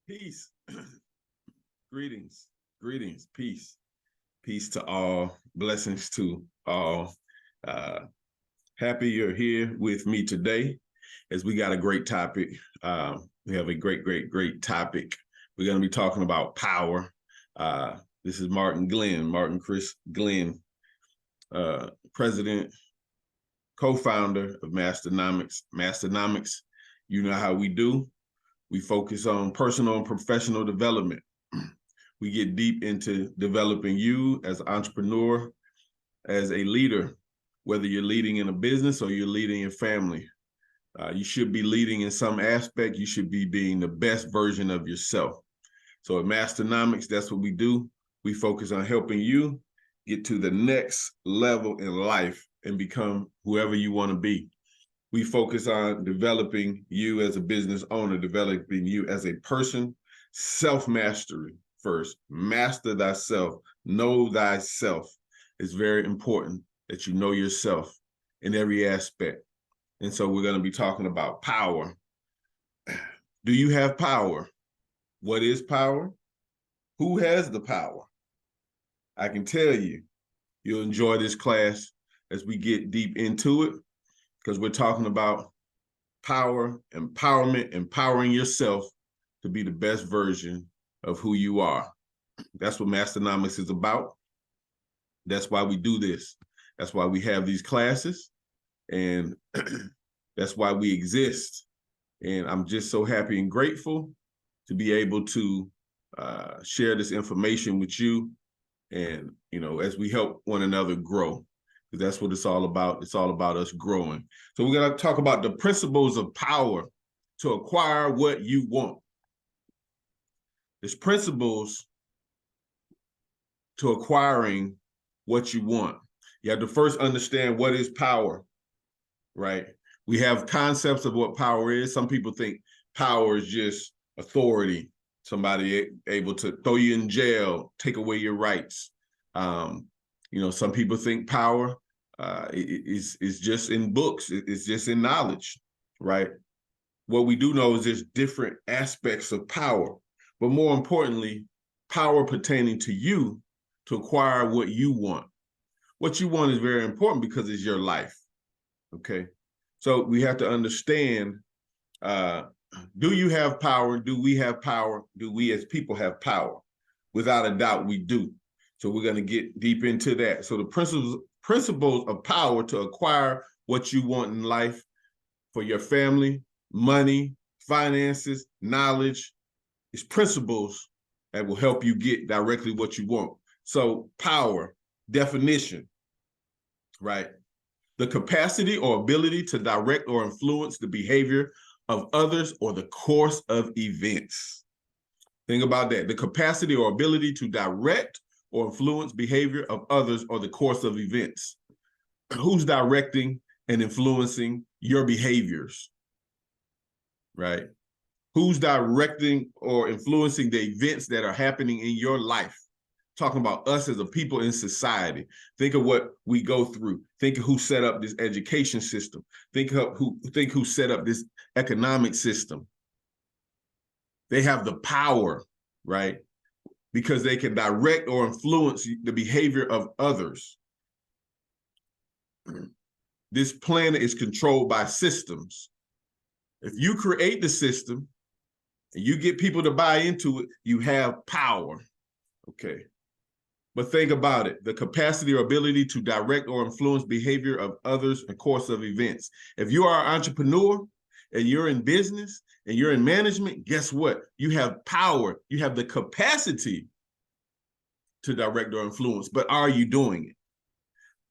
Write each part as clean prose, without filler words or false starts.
Peace. Greetings. Greetings. Peace. Peace to all. Blessings to all. Uh, Happy you're here with me today as we got a great topic. We have a great topic. We're going to be talking about power. This is Martin Chris Glenn, president, co-founder of Masternomics. Masternomics, you know how we do. We focus on personal and professional development. We get deep into developing you as an entrepreneur, as a leader, whether you're leading in a business or you're leading your family. You should be leading in some aspect. You should be being the best version of yourself. So at Masternomics, that's what we do. We focus on helping you get to the next level in life and become whoever you want to be. We focus on developing you as a business owner, developing you as a person, self-mastery first. Master thyself, know thyself. It's very important that you know yourself in every aspect. And so we're going to be talking about power. Do you have power? What is power? Who has the power? I can tell you, you'll enjoy this class as we get deep into it, because we're talking about power, empowerment, empowering yourself to be the best version of who you are. That's what Masternomics is about. That's why we do this. That's why we have these classes, and that's why we exist. And I'm just so happy and grateful to be able to share this information with you, and as we help one another grow. That's what it's all about. It's all about us growing. So we're going to talk about the principles of power to acquire what you want. There's principles to acquiring what you want. You have to first understand what is power, right? We have concepts of what power is. Some people think power is just authority, somebody able to throw you in jail, take away your rights. Some people think power is just in books. It's just in knowledge, right? What we do know is there's different aspects of power, but more importantly, power pertaining to you to acquire what you want. What you want is very important because it's your life, okay? So we have to understand, do you have power? Do we have power? Do we as people have power? Without a doubt, we do. So we're going to get deep into that. So the principles of power to acquire what you want in life for your family, money, finances, knowledge, is principles that will help you get directly what you want. So power, definition, right? The capacity or ability to direct or influence the behavior of others or the course of events. Think about that. The capacity or ability to direct or influence behavior of others or the course of events. Who's directing and influencing your behaviors, right? Who's directing or influencing the events that are happening in your life? Talking about us as a people in society. Think of what we go through. Think of who set up this education system. Think who set up this economic system. They have the power, right? Because they can direct or influence the behavior of others. This planet is controlled by systems. If you create the system and you get people to buy into it, you have power, okay? But think about it, the capacity or ability to direct or influence behavior of others and course of events. If you are an entrepreneur and you're in business and you're in management, guess what? You have power. You have the capacity to direct or influence, but are you doing it?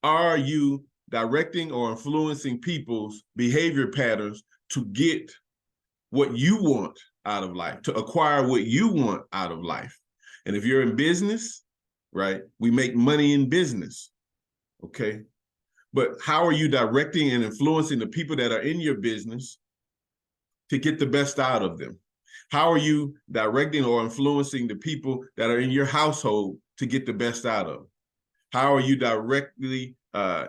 Are you directing or influencing people's behavior patterns to get what you want out of life, to acquire what you want out of life? And if you're in business, right, we make money in business, okay? But how are you directing and influencing the people that are in your business to get the best out of them? How are you directing or influencing the people that are in your household to get the best out of them? How are you directly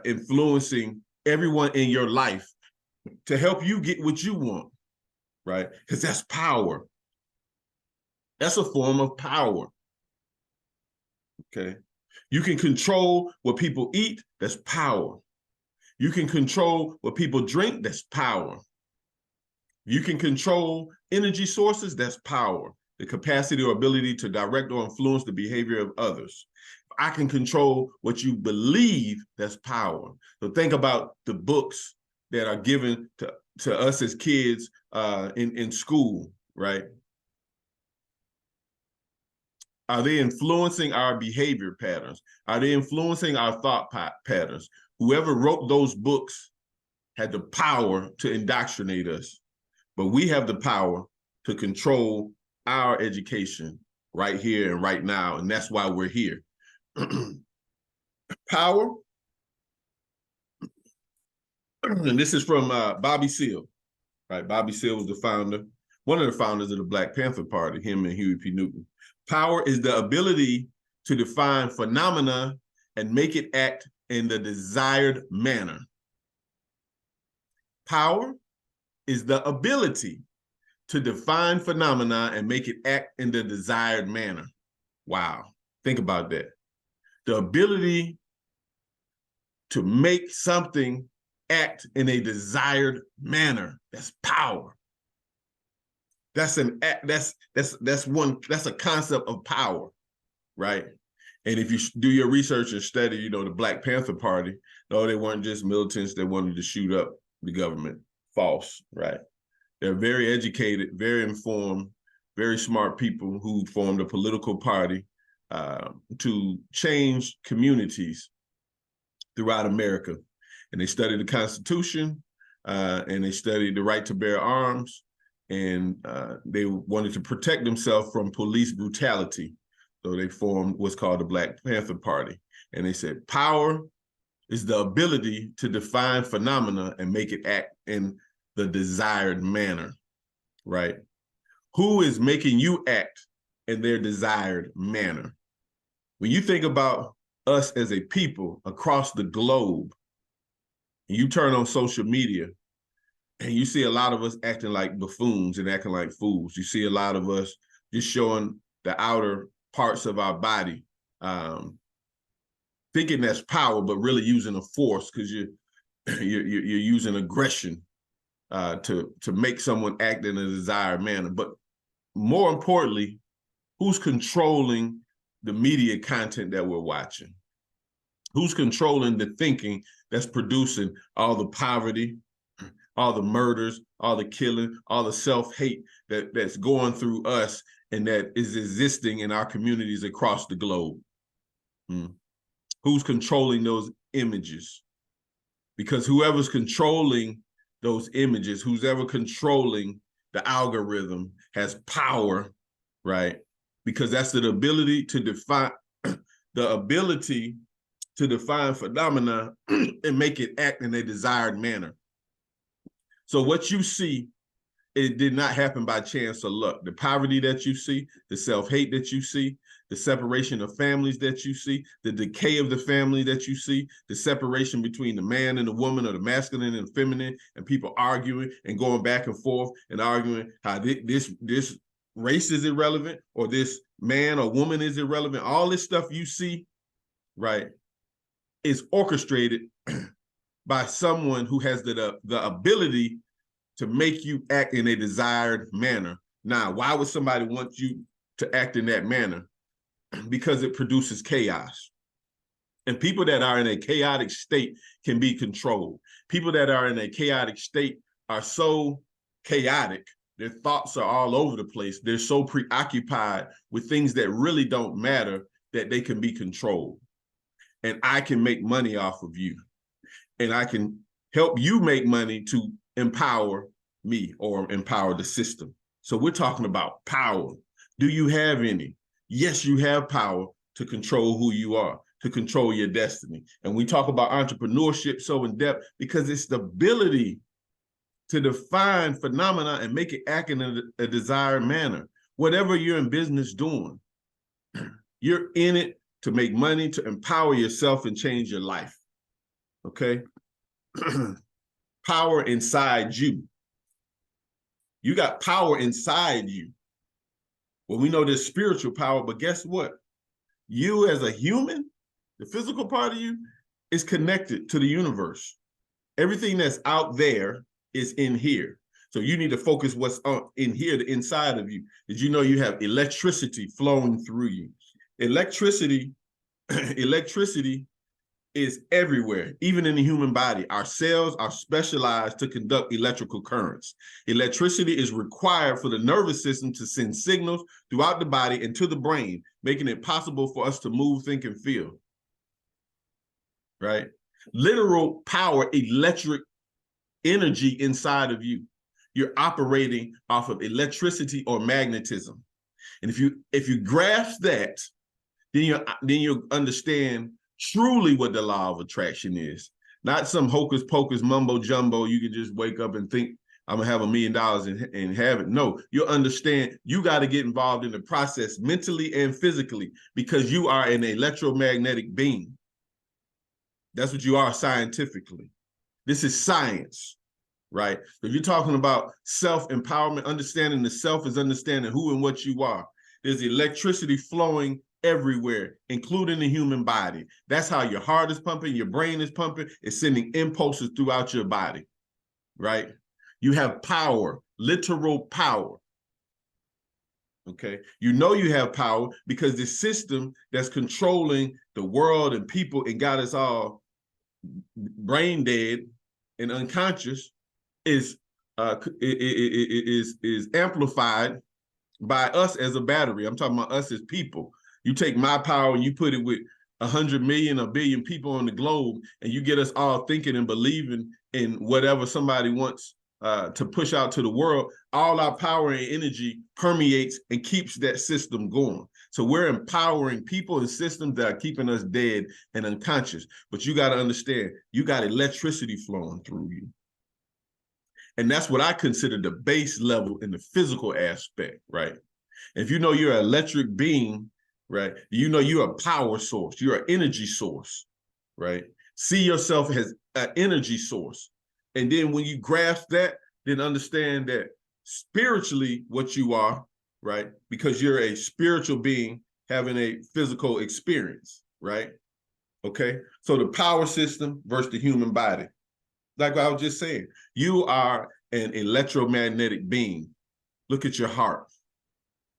influencing everyone in your life to help you get what you want, right? Because that's power. That's a form of power. Okay. You can control what people eat. That's power. You can control what people drink. That's power. You can control energy sources. That's power. The capacity or ability to direct or influence the behavior of others. If I can control what you believe, that's power. So think about the books that are given to us as kids in school, right? Are they influencing our behavior patterns? Are they influencing our thought patterns? Whoever wrote those books had the power to indoctrinate us, but we have the power to control our education right here and right now, and that's why we're here. Power, and this is from Bobby Seale, right? Bobby Seale was the founder, one of the founders of the Black Panther Party, him and Huey P. Newton. Power is the ability to define phenomena and make it act in the desired manner. Power is the ability to define phenomena and make it act in the desired manner. Wow, think about that. The ability to make something act in a desired manner. That's power. That's a concept of power, right? And if you do your research and study, the Black Panther Party, no, they weren't just militants that wanted to shoot up the government. False, right? They're very educated, very informed, very smart people who formed a political party to change communities throughout America. And they studied the Constitution, and they studied the right to bear arms, and they wanted to protect themselves from police brutality. So they formed what's called the Black Panther Party. And they said, power is the ability to define phenomena and make it act in the desired manner, right? Who is making you act in their desired manner? When you think about us as a people across the globe, and you turn on social media, and you see a lot of us acting like buffoons and acting like fools. You see a lot of us just showing the outer parts of our body, thinking that's power, but really using a force because you're using aggression to make someone act in a desired manner. But more importantly, who's controlling the media content that we're watching? Who's controlling the thinking that's producing all the poverty, all the murders, all the killing, all the self-hate that's going through us and that is existing in our communities across the globe? Who's controlling those images? Because whoever's controlling those images, who's ever controlling the algorithm has power, right? Because that's the ability to define phenomena and make it act in a desired manner. So what you see, it did not happen by chance or luck. The poverty that you see, the self-hate that you see, the separation of families that you see, the decay of the family that you see, the separation between the man and the woman or the masculine and feminine, and people arguing and going back and forth and arguing how this race is irrelevant or this man or woman is irrelevant. All this stuff you see, right, is orchestrated by someone who has the ability to make you act in a desired manner. Now, why would somebody want you to act in that manner? Because it produces chaos. And people that are in a chaotic state can be controlled. People that are in a chaotic state are so chaotic, their thoughts are all over the place. They're so preoccupied with things that really don't matter that they can be controlled. And I can make money off of you. And I can help you make money to empower me or empower the system. So we're talking about power. Do you have any? Yes, you have power to control who you are, to control your destiny. And we talk about entrepreneurship so in depth because it's the ability to define phenomena and make it act in a desired manner. Whatever you're in business doing, you're in it to make money, to empower yourself and change your life, okay? Power inside you. You got power inside you. Well, we know there's spiritual power, but guess what? You as a human, the physical part of you is connected to the universe. Everything that's out there is in here. So you need to focus what's in here, the inside of you. Did you know you have electricity flowing through you? Electricity is everywhere, even in the human body. Our cells are specialized to conduct electrical currents. Electricity is required for the nervous system to send signals throughout the body and to the brain, making it possible for us to move, think, and feel. Right? Literal power, electric energy inside of you. You're operating off of electricity or magnetism. And if you grasp that, then you'll understand truly what the law of attraction is. Not some hocus pocus mumbo jumbo. You can just wake up and think, I'm gonna have $1 million and have it. No, you'll understand you got to get involved in the process mentally and physically, because you are an electromagnetic being. That's what you are scientifically. This is science, right? So if you're talking about self-empowerment, understanding the self is understanding who and what you are. There's electricity flowing everywhere, including the human body. That's how your heart is pumping, your brain is pumping, it's sending impulses throughout your body, right? You have power, literal power. Okay, you know you have power because the system that's controlling the world and people and got us all brain dead and unconscious is amplified by us as a battery. I'm talking about us as people. You take my power and you put it with 100 million or billion people on the globe, and you get us all thinking and believing in whatever somebody wants to push out to the world. All our power and energy permeates and keeps that system going. So we're empowering people and systems that are keeping us dead and unconscious. But you got to understand, you got electricity flowing through you. And that's what I consider the base level in the physical aspect, right? If you know you're an electric being, right? You know you're a power source, you're an energy source, right? See yourself as an energy source. And then when you grasp that, then understand that spiritually what you are, right? Because you're a spiritual being having a physical experience, right? Okay, so the power system versus the human body. Like I was just saying, you are an electromagnetic being. Look at your heart,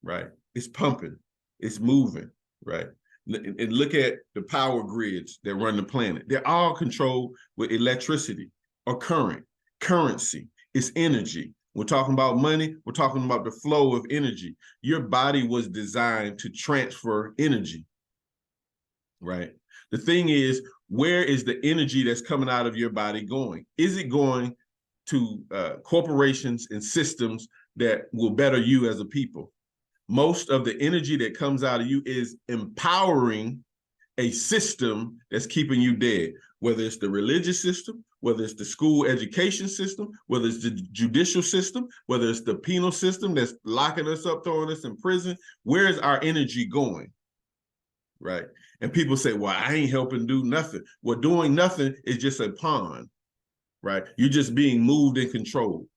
right? It's pumping, it's moving, right? And look at the power grids that run the planet. They're all controlled with electricity or currency. It's energy. We're talking about money. We're talking about the flow of energy. Your body was designed to transfer energy, right? The thing is, where is the energy that's coming out of your body going? Is it going to corporations and systems that will better you as a people? Most of the energy that comes out of you is empowering a system that's keeping you dead, whether it's the religious system, whether it's the school education system, whether it's the judicial system, whether it's the penal system that's locking us up, throwing us in prison. Where is our energy going? Right? And people say, well, I ain't helping do nothing. Well, doing nothing is just a pawn, right? You're just being moved and controlled.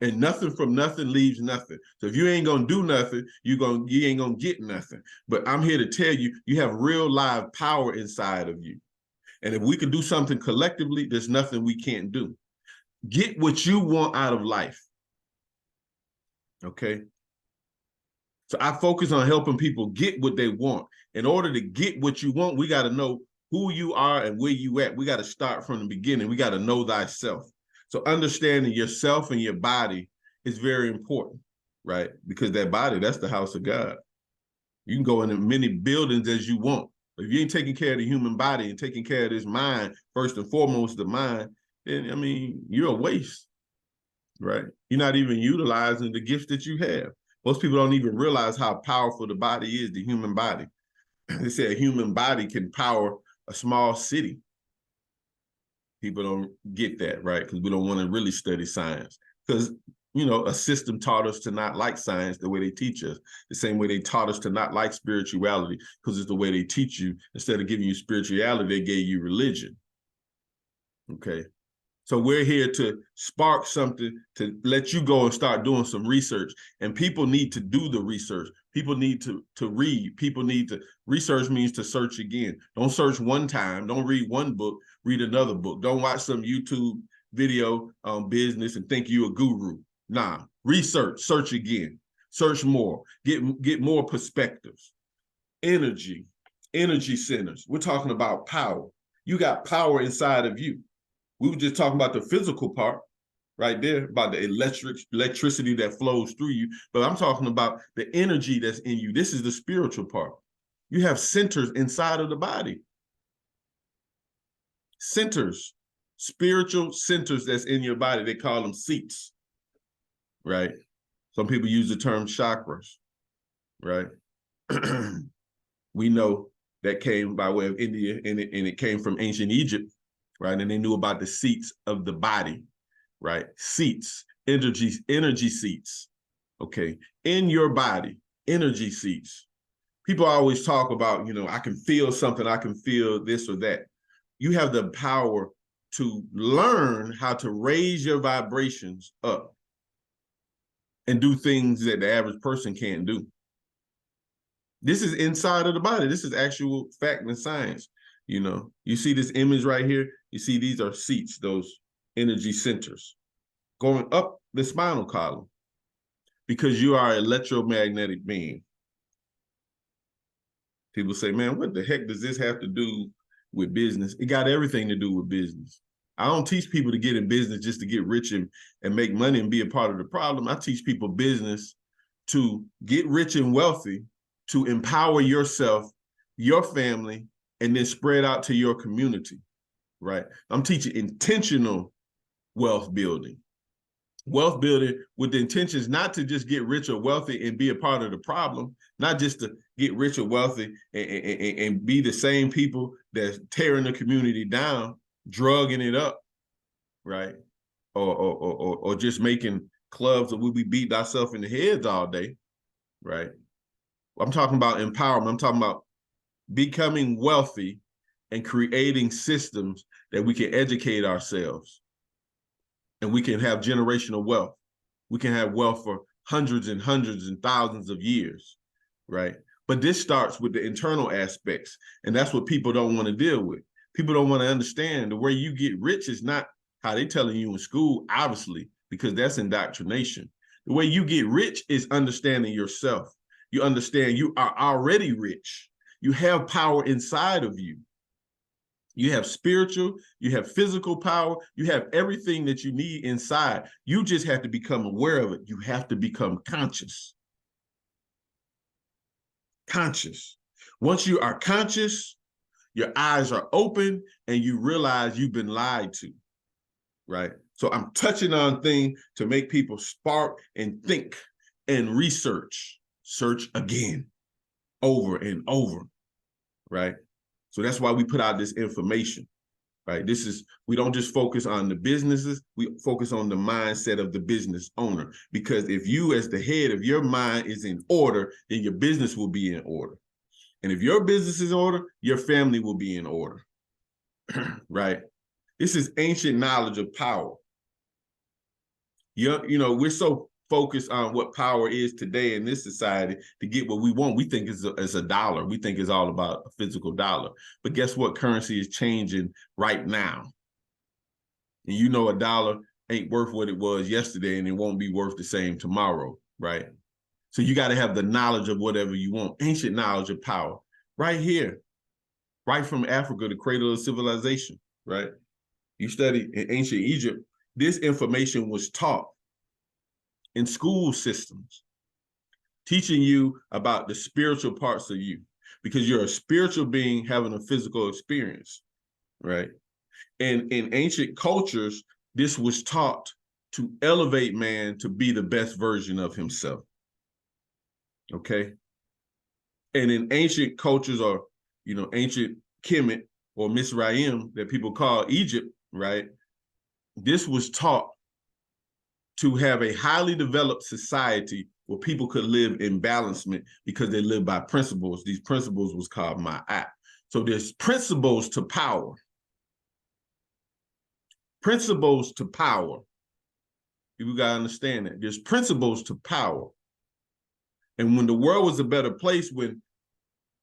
And nothing from nothing leaves nothing. So if you ain't gonna do nothing, you ain't gonna get nothing. But I'm here to tell you, you have real live power inside of you. And if we can do something collectively, there's nothing we can't do. Get what you want out of life. Okay. So I focus on helping people get what they want. In order to get what you want, we got to know who you are and where you at. We got to start from the beginning. We got to know thyself. So understanding yourself and your body is very important, right? Because that body, that's the house of God. You can go in as many buildings as you want. But if you ain't taking care of the human body and taking care of this mind, first and foremost, the mind, then, I mean, you're a waste, right? You're not even utilizing the gifts that you have. Most people don't even realize how powerful the body is, the human body. They say a human body can power a small city. People don't get that, right? Because we don't want to really study science. Because, you know, a system taught us to not like science the way they teach us. The same way they taught us to not like spirituality, because it's the way they teach you. Instead of giving you spirituality, they gave you religion. Okay. So we're here to spark something to let you go and start doing some research. And people need to do the research. People need to read. People need to, research means to search again. Don't search one time. Don't read one book, read another book. Don't watch some YouTube video on business and think you're a guru. Nah, research, search again, search more, get more perspectives. Energy centers. We're talking about power. You got power inside of you. We were just talking about the physical part right there, about the electricity that flows through you. But I'm talking about the energy that's in you. This is the spiritual part. You have centers inside of the body. Centers, spiritual centers that's in your body. They call them seats, right? Some people use the term chakras, right? We know that came by way of India, and it came from ancient Egypt, right? And they knew about the seats of the body, right? Seats, energy seats, okay? In your body, energy seats. People always talk about, I can feel something, I can feel this or that. You have the power to learn how to raise your vibrations up and do things that the average person can't do. This is inside of the body. This is actual fact and science. You see this image right here. You see these are seats, those energy centers going up the spinal column, because you are an electromagnetic being. People say, man, what the heck does this have to do with business? It got everything to do with business. I don't teach people to get in business just to get rich and make money and be a part of the problem. I teach people business to get rich and wealthy, to empower yourself, your family, and then spread out to your community, right? I'm teaching intentional wealth building. Wealth building with the intentions not to just get rich or wealthy and be a part of the problem, not just to get rich or wealthy and be the same people that's tearing the community down, drugging it up, right? Or just making clubs that we be beating ourselves in the heads all day, right? I'm talking about empowerment. I'm talking about becoming wealthy and creating systems that we can educate ourselves, and we can have generational wealth. We can have wealth for hundreds and hundreds and thousands of years, right? But this starts with the internal aspects, and that's what people don't want to deal with. People don't want to understand the way you get rich is not how they telling you in school, obviously, because that's indoctrination. The way you get rich is understanding yourself. You understand you are already rich. You have power inside of you. You have spiritual, you have physical power, you have everything that you need inside. You just have to become aware of it. You have to become conscious. Conscious. Once you are conscious, your eyes are open and you realize you've been lied to, right? So I'm touching on things to make people spark and think and research. Search again, over and over, right? So that's why we put out this information, right? We don't just focus on the businesses, we focus on the mindset of the business owner. Because if you, as the head of your mind, is in order, then your business will be in order. And if your business is in order, your family will be in order, right? This is ancient knowledge of power. We're so focused on what power is today in this society to get what we want. We think it's a dollar. We think it's all about a physical dollar. But guess what? Currency is changing right now. And a dollar ain't worth what it was yesterday, and it won't be worth the same tomorrow, right? So you got to have the knowledge of whatever you want. Ancient knowledge of power right here, right from Africa, the cradle of civilization, right? You study in ancient Egypt, this information was taught in school systems, teaching you about the spiritual parts of you, because you're a spiritual being having a physical experience, right? And in ancient cultures, this was taught to elevate man to be the best version of himself, okay? And in ancient cultures, or, ancient Kemet or Mizraim that people call Egypt, right? This was taught to have a highly developed society where people could live in balancement because they live by principles. These principles was called ma'at. So there's principles to power. principles to power. People got to understand that. There's principles to power. And when the world was a better place, when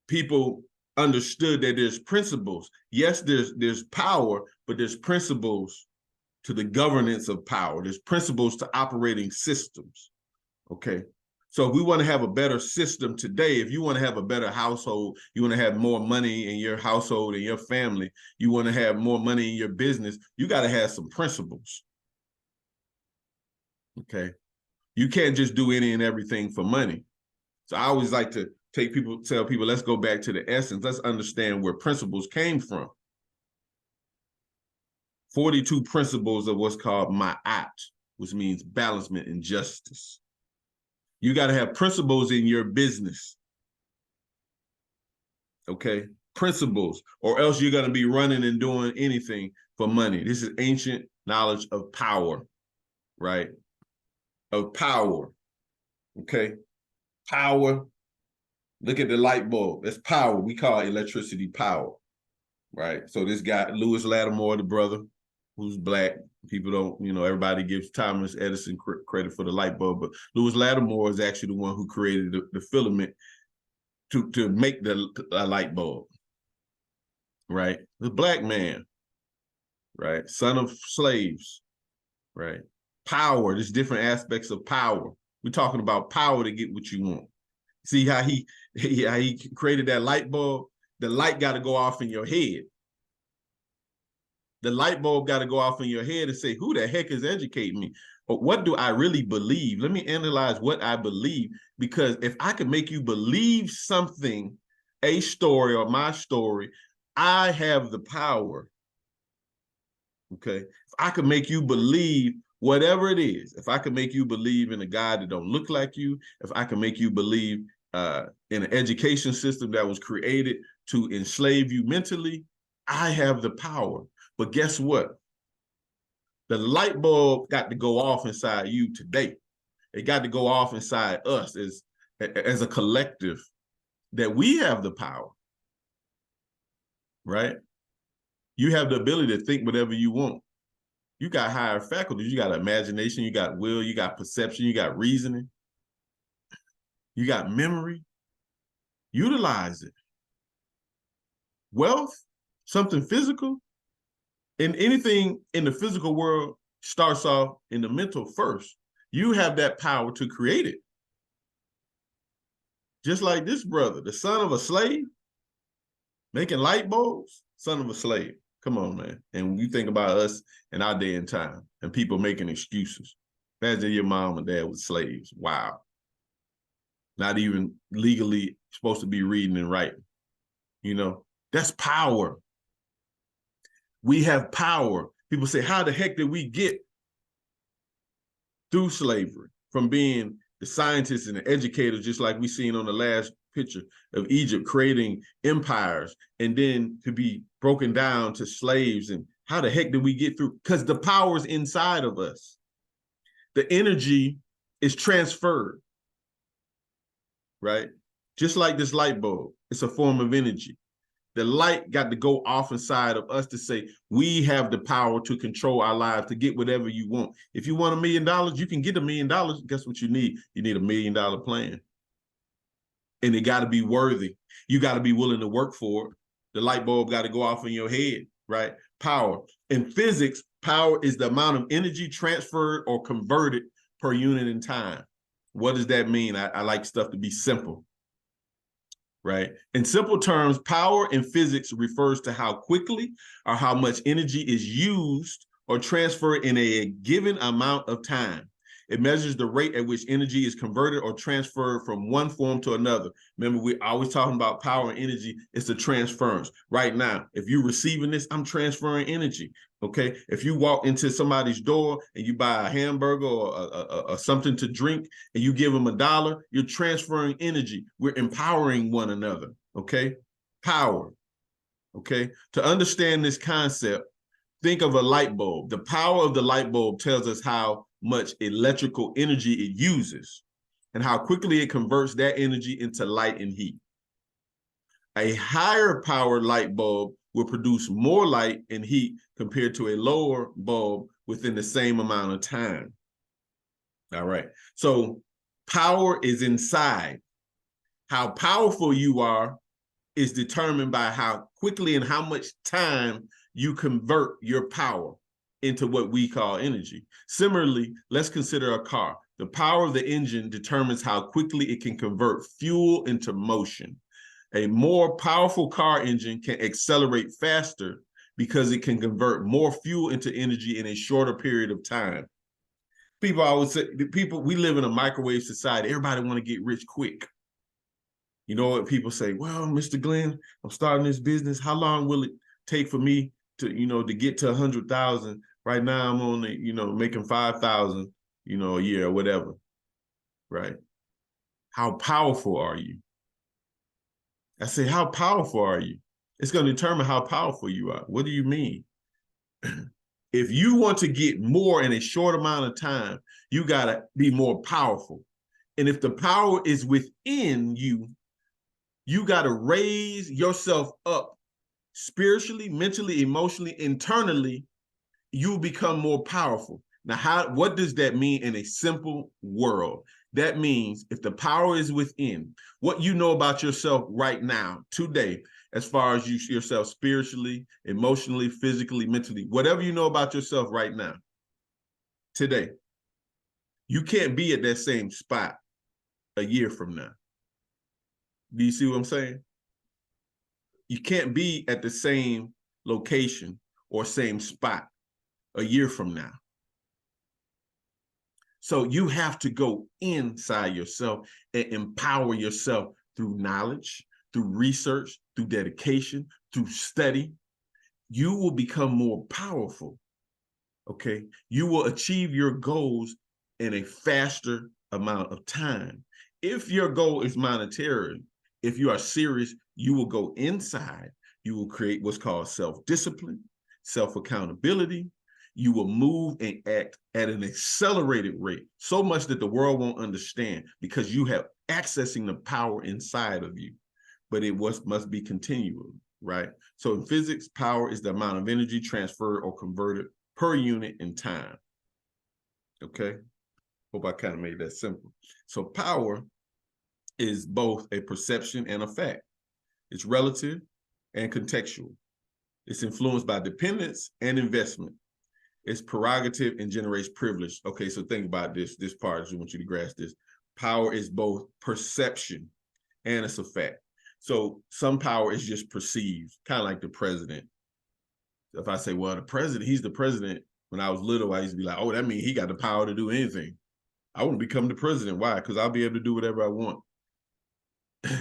people understood that there's principles, yes, there's power, but there's principles to the governance of power. There's principles to operating systems, okay? So if we want to have a better system today, if you want to have a better household, you want to have more money in your household and your family, you want to have more money in your business, you got to have some principles, okay? You can't just do any and everything for money. So I always like to tell people, let's go back to the essence. Let's understand where principles came from. 42 principles of what's called ma'at, which means balancement and justice. You got to have principles in your business, okay? Principles, or else you're going to be running and doing anything for money. This is ancient knowledge of power, right? Of power, okay? Power. Look at the light bulb. That's power. We call electricity power, right? So this guy, Lewis Lattimore, the brother, who's Black. People don't, everybody gives Thomas Edison credit for the light bulb, but Lewis Lattimore is actually the one who created the filament to make the light bulb, right? The Black man, right? Son of slaves, right? Power, there's different aspects of power. We're talking about power to get what you want. See how he created that light bulb? The light got to go off in your head. The light bulb got to go off in your head and say, who the heck is educating me? Or what do I really believe? Let me analyze what I believe, because if I can make you believe something, a story or my story, I have the power. Okay. If I can make you believe whatever it is, if I can make you believe in a guy that don't look like you, if I can make you believe in an education system that was created to enslave you mentally, I have the power. But guess what? The light bulb got to go off inside you today. It got to go off inside us as a collective, that we have the power, right? You have the ability to think whatever you want. You got higher faculties. You got imagination, you got will, you got perception, you got reasoning, you got memory. Utilize it. Wealth, something physical, and anything in the physical world starts off in the mental first. You have that power to create it. Just like this brother, the son of a slave, making light bulbs, son of a slave. Come on, man. And you think about us in our day and time and people making excuses. Imagine your mom and dad was slaves. Wow. Not even legally supposed to be reading and writing. That's power. We have power. People say, how the heck did we get through slavery from being the scientists and the educators, just like we seen on the last picture of Egypt, creating empires, and then to be broken down to slaves? And how the heck did we get through? Because the power is inside of us. The energy is transferred, right? Just like this light bulb, it's a form of energy. The light got to go off inside of us to say, we have the power to control our lives, to get whatever you want. If you want $1 million, you can get $1 million. Guess what you need? You need $1 million plan. And it got to be worthy. You got to be willing to work for it. The light bulb got to go off in your head, right? Power. In physics, power is the amount of energy transferred or converted per unit in time. What does that mean? I like stuff to be simple. Right? In simple terms, power in physics refers to how quickly or how much energy is used or transferred in a given amount of time. It measures the rate at which energy is converted or transferred from one form to another. Remember, we're always talking about power and energy. It's the transference. Right now, if you're receiving this, I'm transferring energy. Okay. If you walk into somebody's door and you buy a hamburger or something to drink and you give them $1, you're transferring energy. We're empowering one another. Okay. Power. Okay. To understand this concept, think of a light bulb. The power of the light bulb tells us how much electrical energy it uses and how quickly it converts that energy into light and heat. A higher powered light bulb will produce more light and heat compared to a lower bulb within the same amount of time. All right. So power is inside. How powerful you are is determined by how quickly and how much time you convert your power into what we call energy. Similarly, let's consider a car. The power of the engine determines how quickly it can convert fuel into motion. A more powerful car engine can accelerate faster because it can convert more fuel into energy in a shorter period of time. People always say, we live in a microwave society. Everybody want to get rich quick. You know what people say? Well, Mr. Glenn, I'm starting this business. How long will it take for me to, to get to 100,000? Right now, I'm only, making 5,000, a year or whatever. Right? How powerful are you? I say, how powerful are you? It's going to determine how powerful you are. What do you mean? If you want to get more in a short amount of time, you got to be more powerful. And if the power is within you, you got to raise yourself up spiritually, mentally, emotionally, internally. You become more powerful. Now, what does that mean in a simple world? That means if the power is within, what you know about yourself right now, today, as far as yourself spiritually, emotionally, physically, mentally, whatever you know about yourself right now, today, you can't be at that same spot a year from now. Do you see what I'm saying? You can't be at the same location or same spot a year from now. So you have to go inside yourself and empower yourself through knowledge, through research, through dedication, through study. You will become more powerful, okay? You will achieve your goals in a faster amount of time. If your goal is monetary, if you are serious, you will go inside. You will create what's called self-discipline, self-accountability. You will move and act at an accelerated rate, so much that the world won't understand because you have accessing the power inside of you. But it must be continual, right? So in physics, power is the amount of energy transferred or converted per unit in time. Okay? Hope I kind of made that simple. So power is both a perception and a fact. It's relative and contextual. It's influenced by dependence and investment. It's prerogative and generates privilege. Okay, so think about this part. I just want you to grasp this. Power is both perception and it's a fact. So some power is just perceived, kind of like the president. If I say, well, the president, he's the president. When I was little, I used to be like, oh, that means he got the power to do anything. I want to become the president. Why? Because I'll be able to do whatever I want.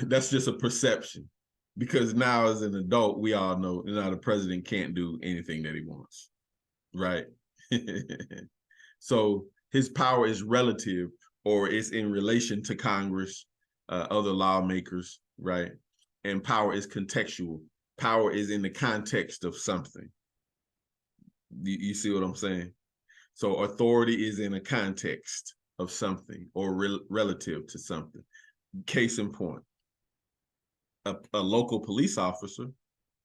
That's just a perception. Because now as an adult, we all know now the president can't do anything that he wants. Right? So his power is relative or it's in relation to Congress, other lawmakers, right? And power is contextual. Power is in the context of something. You see what I'm saying? So authority is in a context of something or relative to something. Case in point, a local police officer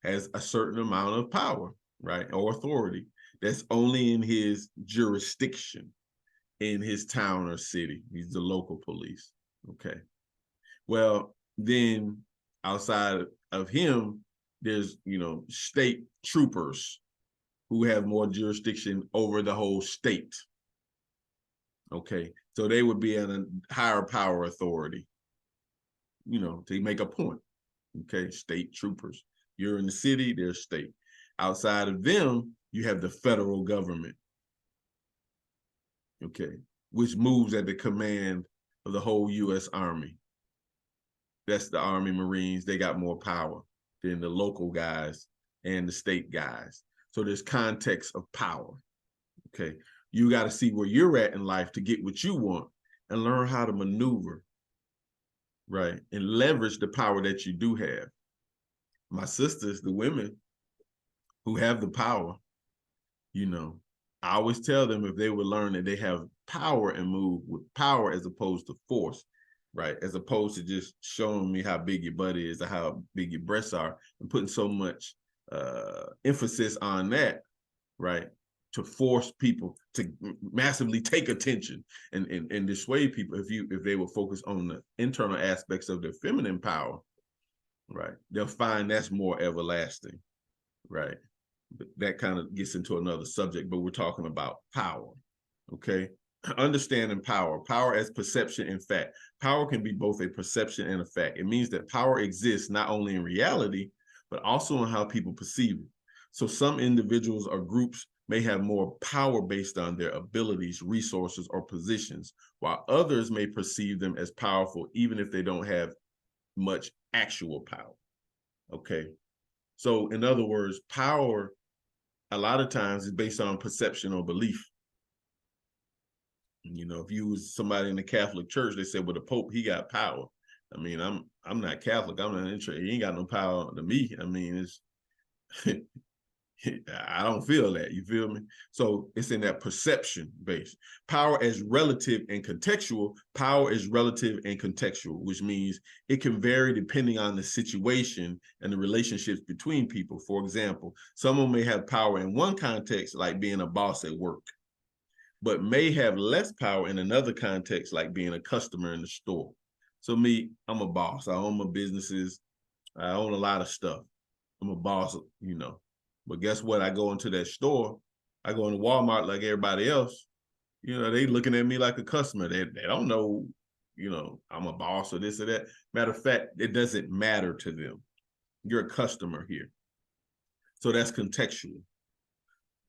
has a certain amount of power, right? Or authority that's only in his jurisdiction, in his town or city. He's the local police, okay? Well, then outside of him, there's, state troopers who have more jurisdiction over the whole state, okay? So they would be in a higher power authority, to make a point, okay? State troopers. You're in the city, there's state. Outside of them, you have the federal government, okay, which moves at the command of the whole U.S. Army. That's the Army, Marines. They got more power than the local guys and the state guys. So there's context of power, okay? You got to see where you're at in life to get what you want and learn how to maneuver, right? And leverage the power that you do have. My sisters, the women who have the power, I always tell them if they would learn that they have power and move with power as opposed to force, right? As opposed to just showing me how big your butt is or how big your breasts are and putting so much emphasis on that, right? To force people to massively take attention and dissuade people. If they will focus on the internal aspects of their feminine power, right, they'll find that's more everlasting, right? But that kind of gets into another subject, but we're talking about power, okay? Understanding power, power as perception and fact. Power can be both a perception and a fact. It means that power exists not only in reality, but also in how people perceive it. So some individuals or groups may have more power based on their abilities, resources, or positions, while others may perceive them as powerful, even if they don't have much actual power, okay? So in other words, power a lot of times is based on perception or belief. You know, if you was somebody in the Catholic Church, they said, well, the Pope, he got power. I mean, I'm not Catholic. I'm not interested. He ain't got no power to me. I mean, it's I don't feel that. You feel me? So it's in that perception base. Power as relative and contextual. Power is relative and contextual, which means it can vary depending on the situation and the relationships between people. For example, someone may have power in one context, like being a boss at work, but may have less power in another context, like being a customer in the store. So me, I'm a boss. I own my businesses. I own a lot of stuff. I'm a boss, you know. But guess what? I go into that store. I go into Walmart like everybody else. You know, they looking at me like a customer. They don't know, you know, I'm a boss or this or that. Matter of fact, it doesn't matter to them. You're a customer here. So that's contextual.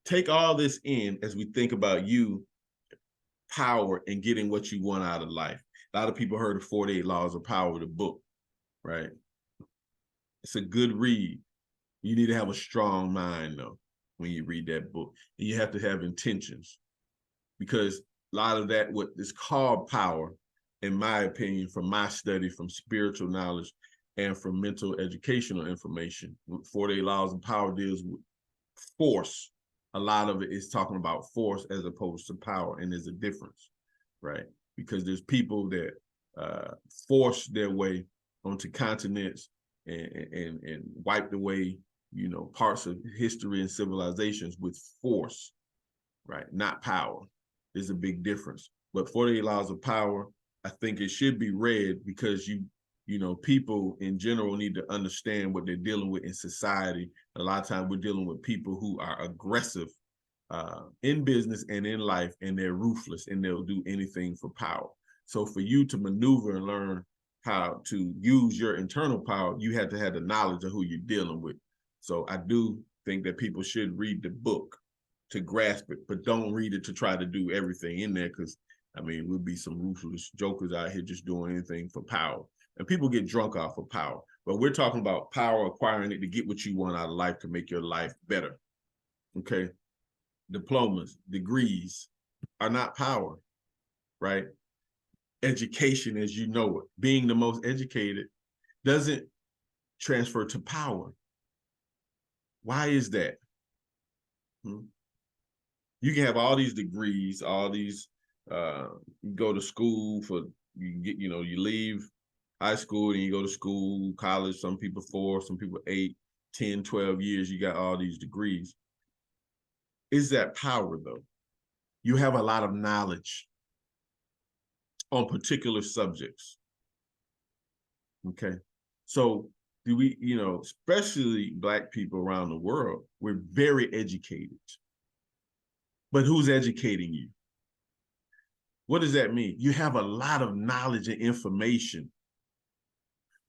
Take all this in as we think about you, power, and getting what you want out of life. A lot of people heard of 48 Laws of Power, the book, right? It's a good read. You need to have a strong mind, though, when you read that book. And you have to have intentions, because a lot of that, what is called power, in my opinion, from my study, from spiritual knowledge, and from mental educational information, 48 Laws of Power deals with force. A lot of it is talking about force as opposed to power, and there's a difference, right? Because there's people that force their way onto continents and wiped away, you know, parts of history and civilizations with force, right? Not power. There's a big difference. But 48 Laws of Power, I think it should be read because you know, people in general need to understand what they're dealing with in society. A lot of times we're dealing with people who are aggressive in business and in life, and they're ruthless and they'll do anything for power. So for you to maneuver and learn how to use your internal power, you have to have the knowledge of who you're dealing with. So I do think that people should read the book to grasp it, but don't read it to try to do everything in there, because I mean, we'll be some ruthless jokers out here just doing anything for power. And people get drunk off of power. But we're talking about power, acquiring it to get what you want out of life, to make your life better. Okay? Diplomas, degrees are not power, right? Education, as you know it, being the most educated, doesn't transfer to power. Why is that? You can have all these degrees, all these, you go to school for, you get, you know, you leave high school and you go to school, college, some people 4, some people 8, 10, 12 years, you got all these degrees. Is that power, though? You have a lot of knowledge on particular subjects. Okay. So do we, you know, especially Black people around the world, we're very educated. But who's educating you? What does that mean? You have a lot of knowledge and information,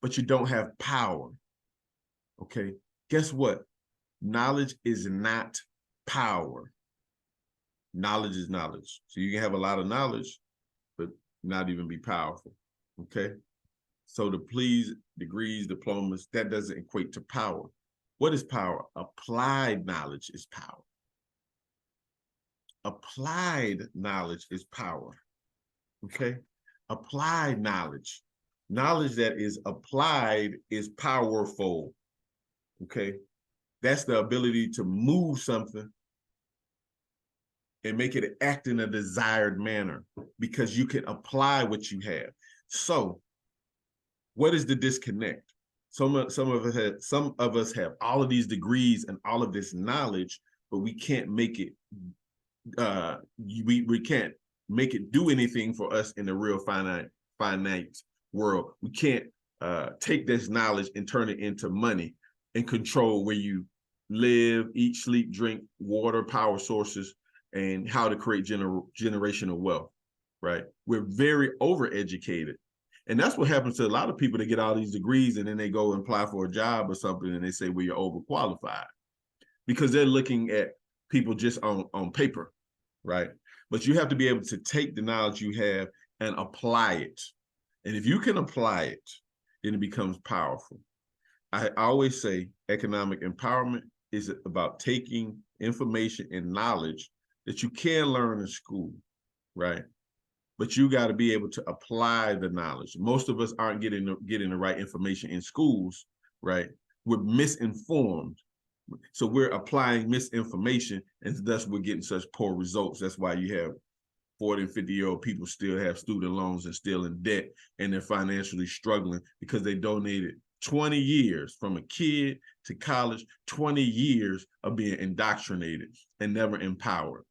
but you don't have power. Okay. Guess what? Knowledge is not power. Knowledge is knowledge. So you can have a lot of knowledge, but not even be powerful. Okay. So the please, degrees, diplomas, that doesn't equate to power. What is power? Applied knowledge is power. Applied knowledge is power. Okay. Applied knowledge. Knowledge that is applied is powerful. Okay. That's the ability to move something and make it act in a desired manner, because you can apply what you have. So what is the disconnect? Some of us have all of these degrees and all of this knowledge, but we can't make it. We can't make it do anything for us in the real finite world. We can't take this knowledge and turn it into money and control where you live, eat, sleep, drink, water, power sources, and how to create generational wealth, right? We're very overeducated. And that's what happens to a lot of people. They get all these degrees and then they go and apply for a job or something and they say, well, you're overqualified, because they're looking at people just on paper, right? But you have to be able to take the knowledge you have and apply it. And if you can apply it, then it becomes powerful. I always say economic empowerment is about taking information and knowledge that you can learn in school, right? But you got to be able to apply the knowledge. Most of us aren't getting the right information in schools, right? We're misinformed. So we're applying misinformation, and thus we're getting such poor results. That's why you have 40 and 50-year-old people still have student loans and still in debt, and they're financially struggling because they donated 20 years from a kid to college, 20 years of being indoctrinated and never empowered.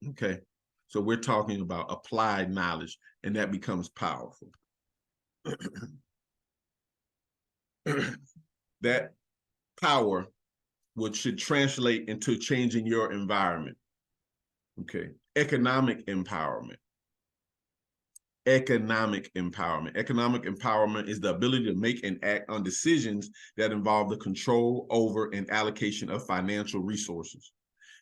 Okay, so we're talking about applied knowledge, and that becomes powerful. That power, which should translate into changing your environment. Okay, economic empowerment. Economic empowerment. Economic empowerment is the ability to make and act on decisions that involve the control over and allocation of financial resources.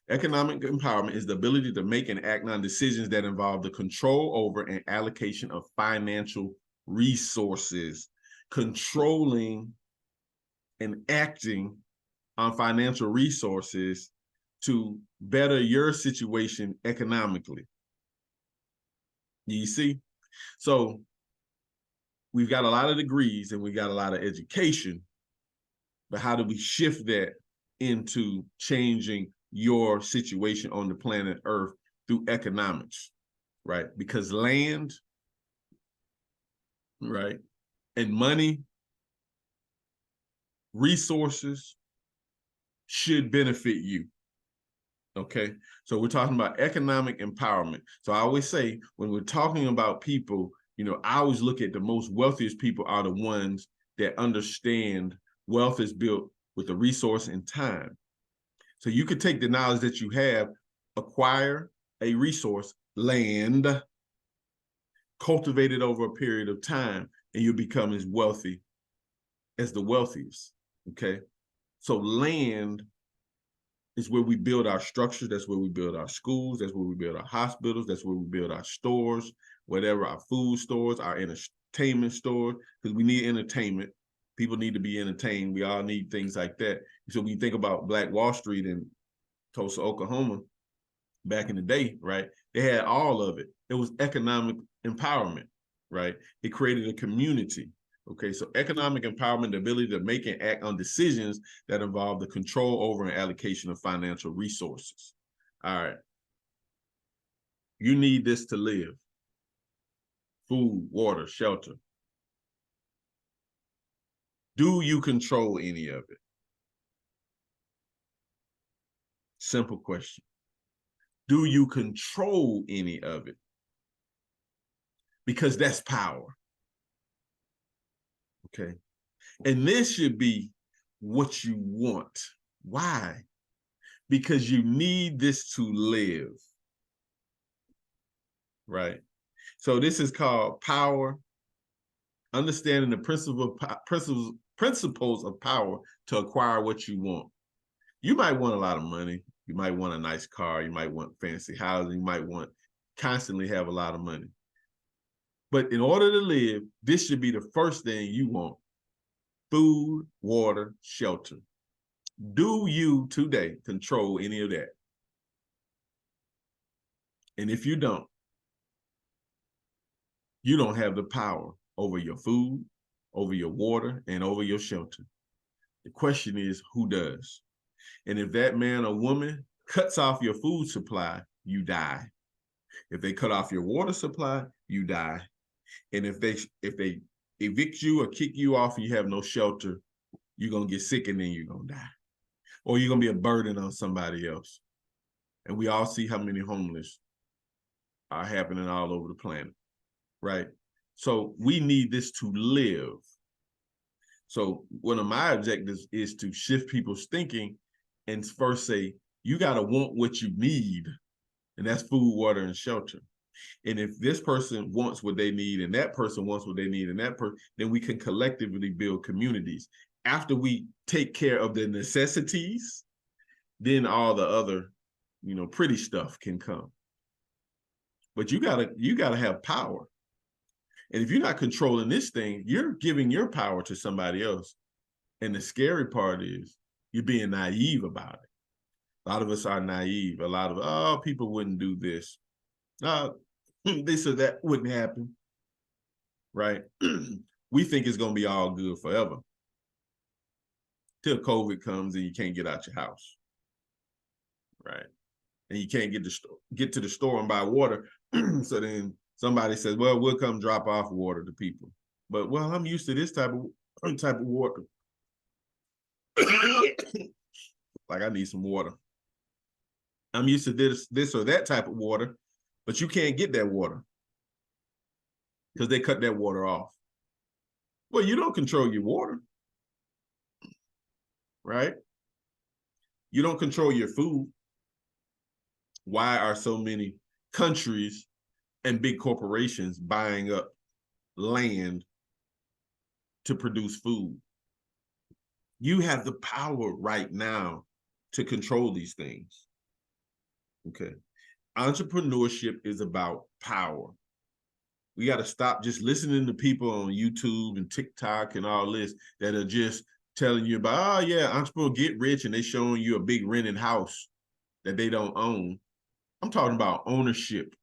Economic empowerment is the ability to make and act on decisions that involve the control over and allocation of financial resources. Controlling and acting on financial resources to better your situation economically. You see? So we've got a lot of degrees and we got a lot of education, but how do we shift that into changing your situation on the planet Earth through economics, right? Because land, right, and money, resources should benefit you. Okay, so we're talking about economic empowerment. So I always say when we're talking about people, you know, I always look at the most wealthiest people are the ones that understand wealth is built with the resource and time. So you could take the knowledge that you have, acquire a resource, land, cultivate it over a period of time, and you'll become as wealthy as the wealthiest. Okay, so land is where we build our structures. That's where we build our schools. That's where we build our hospitals. That's where we build our stores, whatever, our food stores, our entertainment stores, because we need entertainment. People need to be entertained. We all need things like that. So when you think about Black Wall Street in Tulsa, Oklahoma, back in the day, right, they had all of it. It was economic empowerment, right? It created a community. Okay, so economic empowerment, the ability to make and act on decisions that involve the control over and allocation of financial resources. All right. You need this to live. Food, water, shelter. Do you control any of it? Simple question. Do you control any of it? Because that's power. Okay. And this should be what you want. Why? Because you need this to live. Right. So this is called power, understanding the principles of power to acquire what you want. You might want a lot of money. You might want a nice car. You might want fancy housing. You might want constantly have a lot of money. But in order to live, this should be the first thing you want. Food, water, shelter. Do you today control any of that? And if you don't have the power over your food, over your water, and over your shelter. The question is, who does? And if that man or woman cuts off your food supply, you die. If they cut off your water supply, you die. And if evict you or kick you off and you have no shelter, you're going to get sick and then you're going to die. Or you're going to be a burden on somebody else. And we all see how many homeless are happening all over the planet, right? So we need this to live. So one of my objectives is to shift people's thinking and first say, you got to want what you need. And that's food, water, and shelter. And if this person wants what they need and that person wants what they need and that person, then we can collectively build communities. After we take care of the necessities, then all the other, pretty stuff can come. But you gotta have power. And if you're not controlling this thing, you're giving your power to somebody else. And the scary part is you're being naive about it. A lot of us are naive. A lot of, people wouldn't do this. This or that wouldn't happen, right? We think it's going to be all good forever till COVID comes and you can't get out your house, right? And you can't get to the store and buy water. So then somebody says, well, we'll come drop off water to people. But, well, I'm used to this type of water. Like, I need some water. I'm used to this or that type of water, but you can't get that water because they cut that water off. Well, you don't control your water, right? You don't control your food. Why are so many countries and big corporations buying up land to produce food? You have the power right now to control these things, okay? Entrepreneurship is about power. We got to stop just listening to people on YouTube and TikTok and all this that are just telling you about, oh yeah, entrepreneur get rich, and they showing you a big rented house that they don't own. I'm talking about ownership.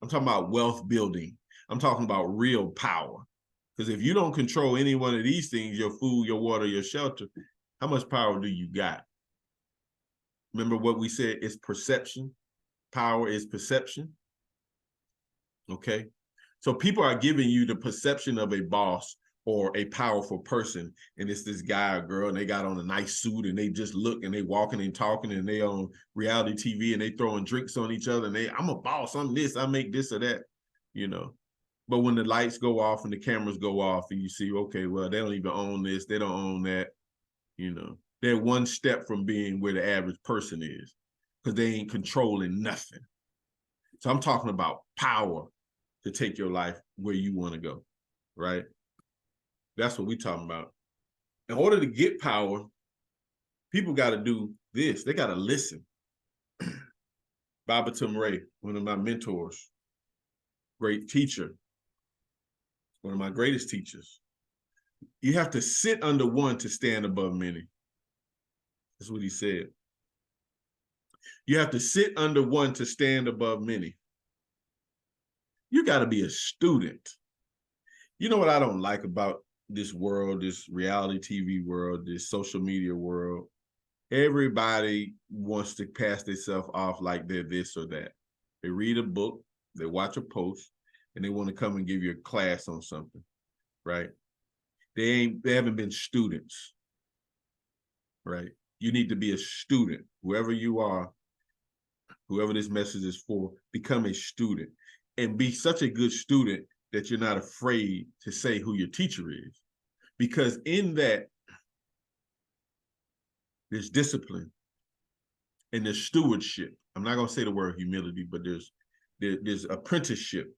I'm talking about wealth building. I'm talking about real power. Because if you don't control any one of these things, your food, your water, your shelter, how much power do you got? Remember what we said, it's perception. Power is perception. Okay. So people are giving you the perception of a boss or a powerful person, and it's this guy or girl, and they got on a nice suit, and they just look, and they walking and talking, and they on reality TV, and they throwing drinks on each other, and I'm a boss, I'm this, I make this or that, But when the lights go off and the cameras go off, and you see, okay, well, they don't even own this, they don't own that, They're one step from being where the average person is, because they ain't controlling nothing. So I'm talking about power to take your life where you want to go, right? That's what we're talking about. In order to get power, people got to do this. They got to listen. Babatum Ray, one of my mentors, great teacher, one of my greatest teachers. You have to sit under one to stand above many. That's what he said. You have to sit under one to stand above many. You got to be a student. You know what I don't like about this world, this reality TV world, this social media world? Everybody wants to pass themselves off like they're this or that. They read a book, they watch a post, and they want to come and give you a class on something, right? They haven't been students, right? You need to be a student. Whoever you are, whoever this message is for, become a student and be such a good student that you're not afraid to say who your teacher is. Because in that, there's discipline and there's stewardship. I'm not going to say the word humility, but there's apprenticeship,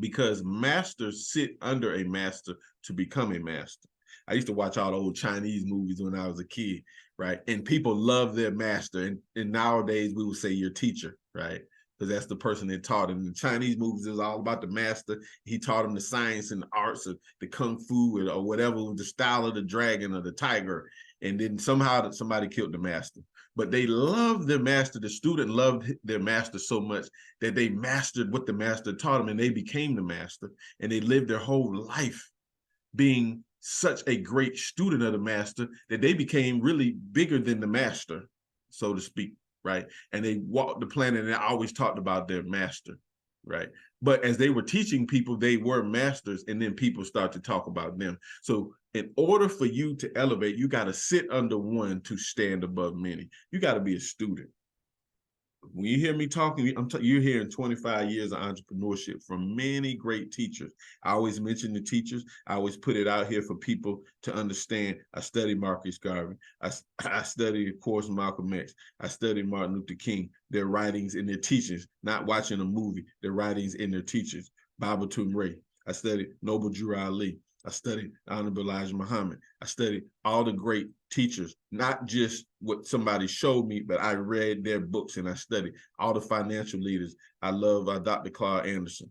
because masters sit under a master to become a master. I used to watch all the old Chinese movies when I was a kid, right? And people love their master. And nowadays we would say your teacher, right? Because that's the person that taught him. In the Chinese movies, it was all about the master. He taught him the science and the arts of the kung fu or whatever, the style of the dragon or the tiger. And then somehow somebody killed the master. But they loved their master. The student loved their master so much that they mastered what the master taught them, and they became the master. And they lived their whole life being such a great student of the master that they became really bigger than the master, so to speak, right? And they walked the planet and they always talked about their master. right? But as they were teaching people, they were masters, and then people start to talk about them. So in order for you to elevate, you got to sit under one to stand above many. You got to be a student. When you hear me talking, you're hearing 25 years of entrepreneurship from many great teachers. I always mention the teachers. I always put it out here for people to understand. I studied Marcus Garvey. I studied, of course, Malcolm X. I studied Martin Luther King, their writings and their teachings, not watching a movie, their writings and their teachings. Baba Tumre. I studied Noble Drew Ali. I studied Honorable Elijah Muhammad. I studied all the great teachers, not just what somebody showed me, but I read their books and I studied all the financial leaders. I love Dr. Claude Anderson,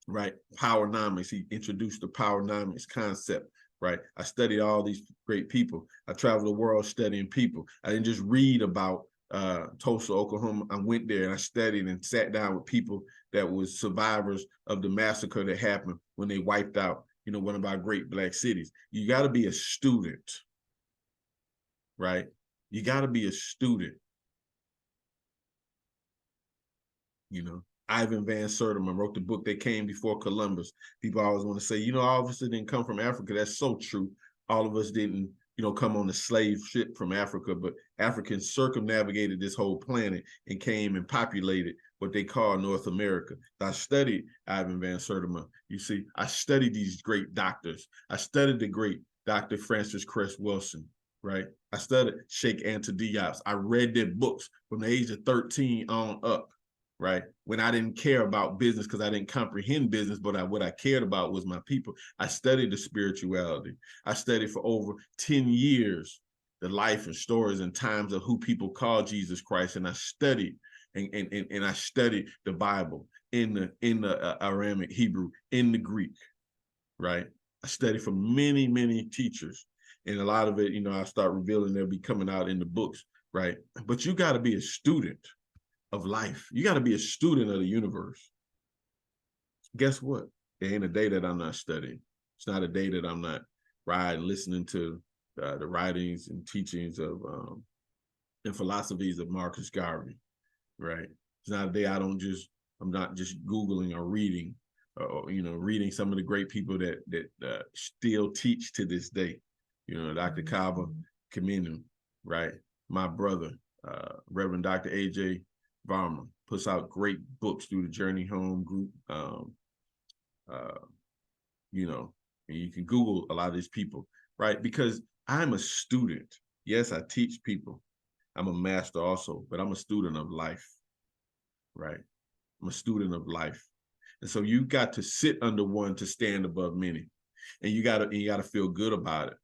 right? Powernomics, he introduced the Powernomics concept, right? I studied all these great people. I traveled the world studying people. I didn't just read about Tulsa, Oklahoma. I went there and I studied and sat down with people that was survivors of the massacre that happened when they wiped out, one of our great Black cities. You got to be a student, right? You got to be a student. Ivan Van Sertima wrote the book They Came Before Columbus. People always want to say, all of us didn't come from Africa. That's so true. All of us didn't, come on a slave ship from Africa, but Africans circumnavigated this whole planet and came and populated what they call North America. I studied Ivan Van Sertima. You see, I studied these great doctors. I studied the great Dr. Francis Cress Wilson, right? I studied Sheikh Anta Diop. I read their books from the age of 13 on up, right? When I didn't care about business because I didn't comprehend business, but what I cared about was my people. I studied the spirituality. I studied for over 10 years the life and stories and times of who people call Jesus Christ. And I studied and I studied the Bible in the Aramaic Hebrew, in the Greek, right? I studied from many, many teachers. And a lot of it, I start revealing they'll be coming out in the books, right? But you got to be a student of life. You got to be a student of the universe. Guess what? There ain't a day that I'm not studying. It's not a day that I'm not listening to the writings and teachings of and philosophies of Marcus Garvey, right? It's not a day I'm not just Googling or reading, reading some of the great people that still teach to this day. Dr. Kaba Kaminu, right? My brother, Reverend Dr. A.J. Varma puts out great books through the Journey Home group. And you can Google a lot of these people, right? Because I'm a student. Yes, I teach people. I'm a master also, but I'm a student of life, right? I'm a student of life. And so you got to sit under one to stand above many. And you gotta feel good about it.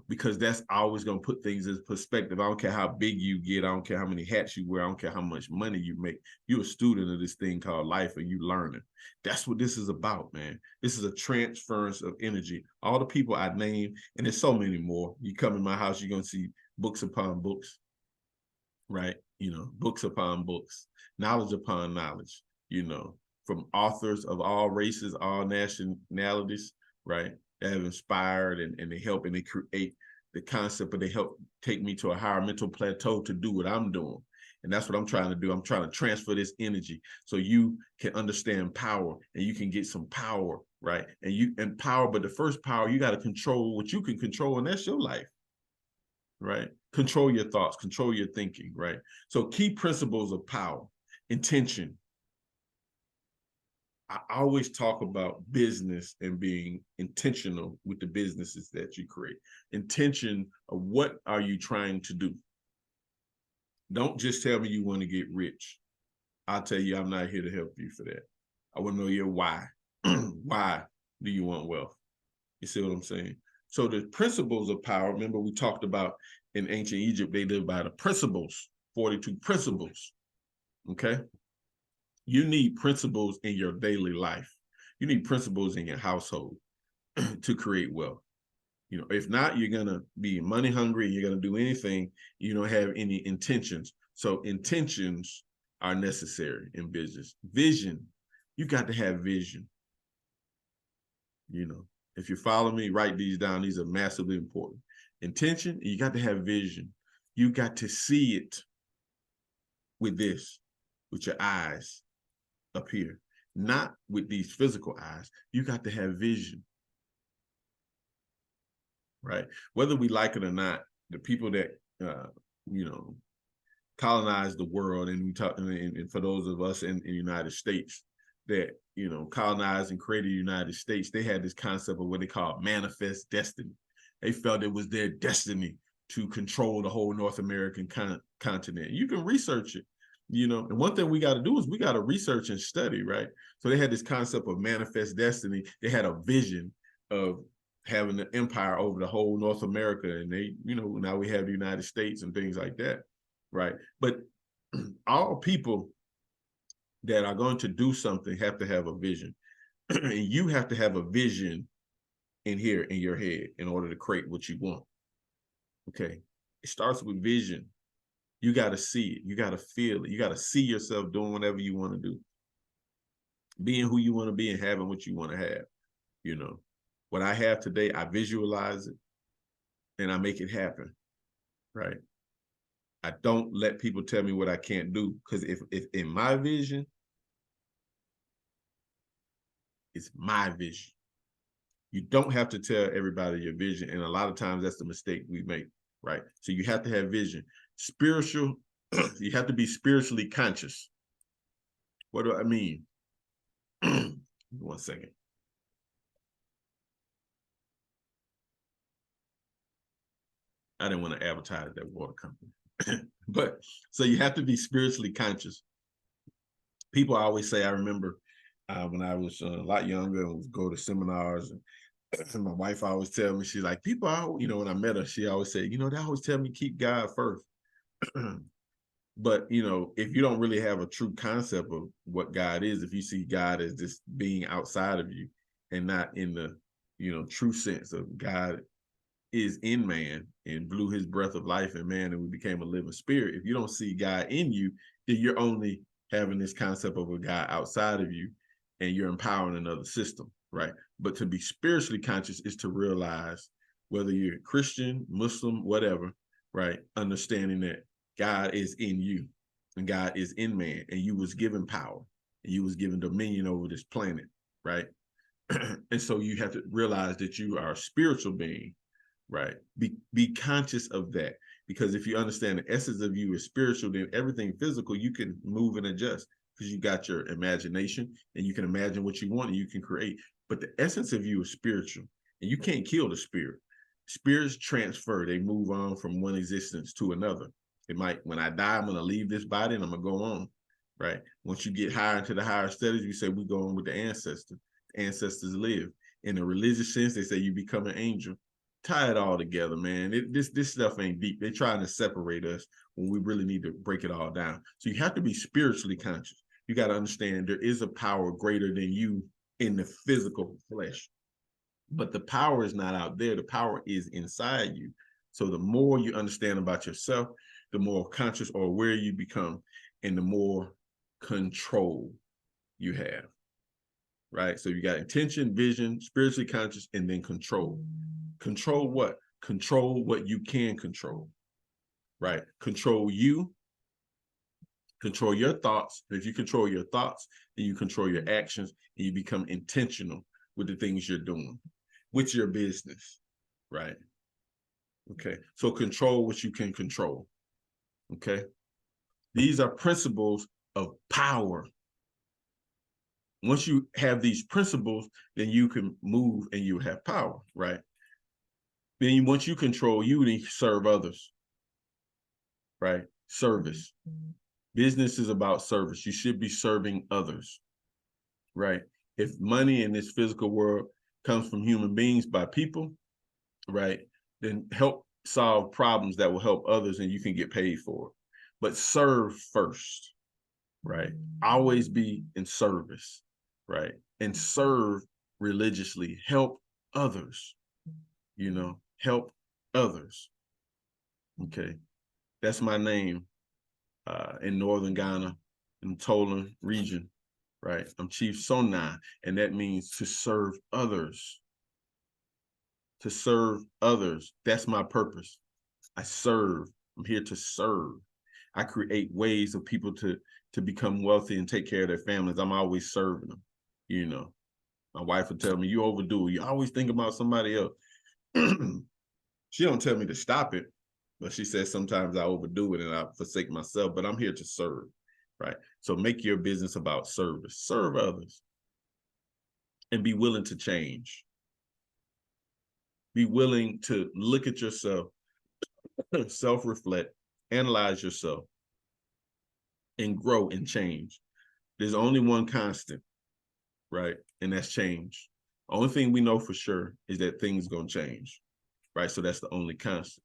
Because that's always going to put things in perspective. I don't care how big you get. I don't care how many hats you wear. I don't care how much money you make. You're a student of this thing called life and you learning. That's what this is about, man. This is a transference of energy. All the people I named, and there's so many more. You come in my house, you're going to see books upon books, right? Books upon books, knowledge upon knowledge, from authors of all races, all nationalities, right? That have inspired and they help and they create the concept, but they help take me to a higher mental plateau to do what I'm doing. And that's what I'm trying to do. I'm trying to transfer this energy so you can understand power and you can get some power, right? And power, but the first power, you got to control what you can control, and that's your life, right? Control your thoughts, control your thinking, right? So key principles of power: intention. I always talk about business and being intentional with the businesses that you create. Intention of what are you trying to do? Don't just tell me you want to get rich. I'll tell you, I'm not here to help you for that. I want to know your why. Why do you want wealth? You see what I'm saying? So the principles of power, remember we talked about in ancient Egypt, they lived by the principles, 42 principles, okay? You need principles in your daily life. You need principles in your household to create wealth. If not, you're going to be money hungry. You're going to do anything. You don't have any intentions. So intentions are necessary in business. Vision, you got to have vision. If you follow me, write these down. These are massively important. Intention, you got to have vision. You got to see it with your eyes. up here, not with these physical eyes. You got to have vision, right? Whether we like it or not, the people that, colonized the world, and we talk, and for those of us in the United States that, colonized and created the United States, they had this concept of what they call manifest destiny. They felt it was their destiny to control the whole North American continent. You can research it, and one thing we got to do is we got to research and study, right? So they had this concept of manifest destiny. They had a vision of having an empire over the whole North America, and they, now we have the United States and things like that, right? But all people that are going to do something have to have a vision. And you have to have a vision in here in your head in order to create what you want. Okay. It starts with vision. You got to see it. You got to feel it. You got to see yourself doing whatever you want to do, being who you want to be, and having what you want to have. What I have today, I visualize it and I make it happen, right? I don't let people tell me what I can't do, because if in my vision, it's my vision. You don't have to tell everybody your vision, and a lot of times that's the mistake we make, right? So you have to have vision. Spiritual, you have to be spiritually conscious. What do I mean? 1 second. I didn't want to advertise that water company. But so you have to be spiritually conscious. People always say, I remember when I was a lot younger and would go to seminars, and my wife always tell me, she's like, people are, when I met her, she always said, they always tell me keep God first. But, if you don't really have a true concept of what God is, if you see God as this being outside of you and not in the, true sense of God is in man and blew his breath of life in man and we became a living spirit. If you don't see God in you, then you're only having this concept of a God outside of you and you're empowering another system, right? But to be spiritually conscious is to realize, whether you're Christian, Muslim, whatever, right? Understanding that God is in you and God is in man, and you was given power and you was given dominion over this planet, right? And so you have to realize that you are a spiritual being, right? Be conscious of that, because if you understand the essence of you is spiritual, then everything physical you can move and adjust, because you got your imagination and you can imagine what you want and you can create. But the essence of you is spiritual, and you can't kill the spirit. Spirits transfer, they move on from one existence to another. It might, when I die, I'm going to leave this body and I'm going to go on, right? Once you get higher into the higher studies, we say we go on with the ancestors. Ancestors live. In a religious sense, they say you become an angel. Tie it all together, man. This stuff ain't deep. They're trying to separate us when we really need to break it all down. So you have to be spiritually conscious. You got to understand there is a power greater than you in the physical flesh. But the power is not out there. The power is inside you. So the more you understand about yourself, the more conscious or aware you become, and the more control you have, right? So you got intention, vision, spiritually conscious, and then control. Control what? Control what you can control, right? Control you, control your thoughts. If you control your thoughts, then you control your actions, and you become intentional with the things you're doing, with your business, right? Okay, so control what you can control, okay? These are principles of power. Once you have these principles, then you can move and you have power, right? Then once you control you, then you serve others, right? Service. Business is about service. You should be serving others, right? If money in this physical world comes from human beings by people, right, then help solve problems that will help others and you can get paid for it. But serve first, right? Always be in service, right? And serve religiously. Help others, help others. Okay. That's my name in Northern Ghana, in Tolan region, right? I'm Chief Sona, and that means to serve others. To serve others. That's my purpose. I serve. I'm here to serve. I create ways of people to to become wealthy and take care of their families, I'm always serving them. You know, my wife would tell me, you overdo it. You always think about somebody else. She don't tell me to stop it, but she says sometimes I overdo it and I forsake myself, but I'm here to serve, right? So make your business about service. Serve others and be willing to change. Be willing to look at yourself, self-reflect, analyze yourself, and grow and change. There's only one constant, right? And that's change. Only thing we know for sure is that things gonna change, right? So that's the only constant.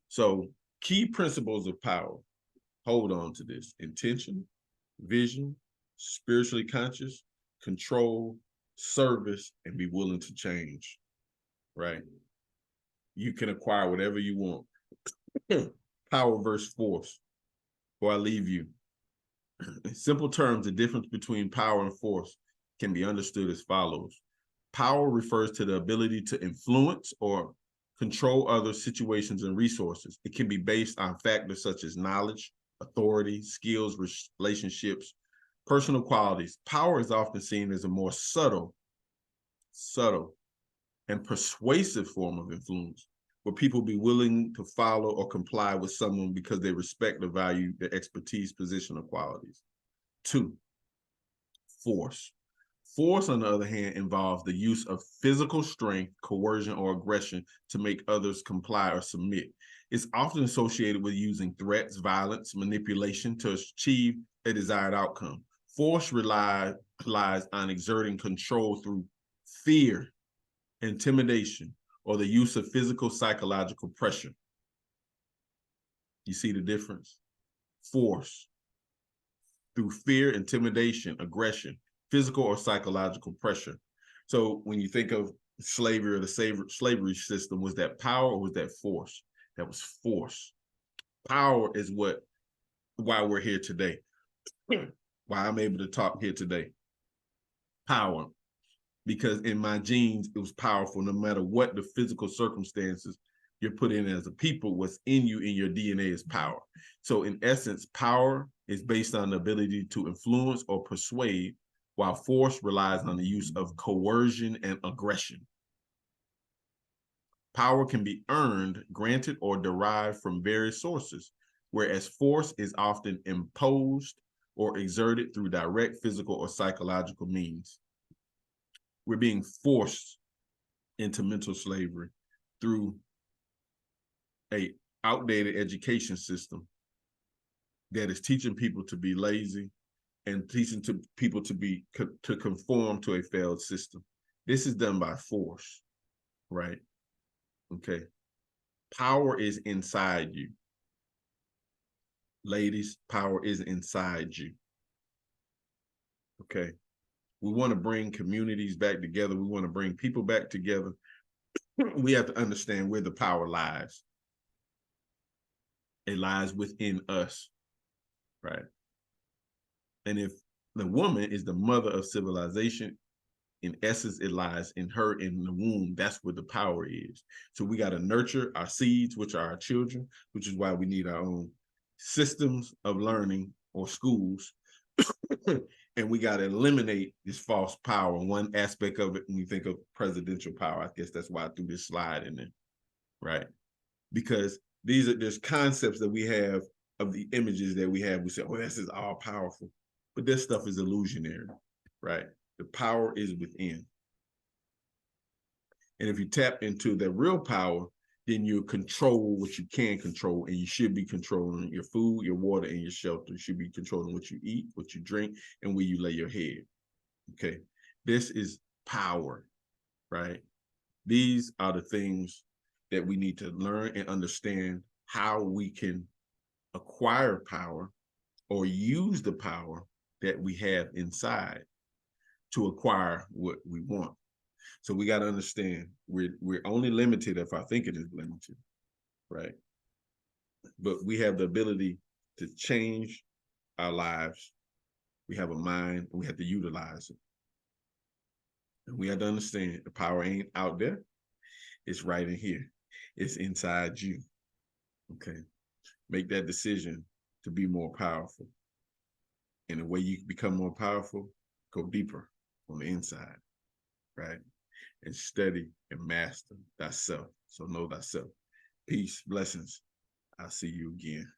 So key principles of power, hold on to this: intention, vision, spiritually conscious, control, service, and be willing to change, right? You can acquire whatever you want. Power versus force. Before I leave you, in simple terms, the difference between power and force can be understood as follows. Power refers to the ability to influence or control other situations and resources. It can be based on factors such as knowledge, authority, skills, relationships, personal qualities. Power is often seen as a more subtle, and persuasive form of influence, where people be willing to follow or comply with someone because they respect or value their expertise, position, or qualities. 2, force. Force, on the other hand, involves the use of physical strength, coercion, or aggression to make others comply or submit. It's often associated with using threats, violence, manipulation to achieve a desired outcome. Force relies on exerting control through fear, intimidation, or the use of physical, psychological pressure. You see the difference? Force through fear, intimidation, aggression, physical or psychological pressure. So when you think of slavery or the slavery system, was that power or was that force? That was force. Power is why we're here today. Why I'm able to talk here today. Power. Because in my genes, it was powerful no matter what the physical circumstances you're put in as a people, what's in you in your DNA is power. So in essence, power is based on the ability to influence or persuade, while force relies on the use of coercion and aggression. Power can be earned, granted, or derived from various sources, whereas force is often imposed or exerted through direct physical or psychological means. We're being forced into mental slavery through a outdated education system that is teaching people to be lazy and teaching people to conform to a failed system. This is done by force, right? Okay. Power is inside you. Ladies, power is inside you. Okay. We want to bring communities back together. We want to bring people back together. We have to understand where the power lies. It lies within us, right? And if the woman is the mother of civilization, in essence, it lies in her in the womb. That's where the power is. So we got to nurture our seeds, which are our children, which is why we need our own systems of learning or schools. And we got to eliminate this false power. One aspect of it, when you think of presidential power, I guess that's why I threw this slide in there, right? Because there's concepts that we have of the images that we have. We say, oh, this is all powerful. But this stuff is illusionary, right? The power is within. And if you tap into the real power, then you control what you can control, and you should be controlling your food, your water, and your shelter. You should be controlling what you eat, what you drink, and where you lay your head. Okay, this is power, right? These are the things that we need to learn and understand how we can acquire power or use the power that we have inside to acquire what we want. So we got to understand we're only limited if our thinking is limited, right? But we have the ability to change our lives. We have a mind, and we have to utilize it. And we have to understand the power ain't out there. It's right in here. It's inside you. Okay. Make that decision to be more powerful. And the way you become more powerful, go deeper on the inside, right? And study and master thyself. So know thyself. Peace, blessings. I'll see you again.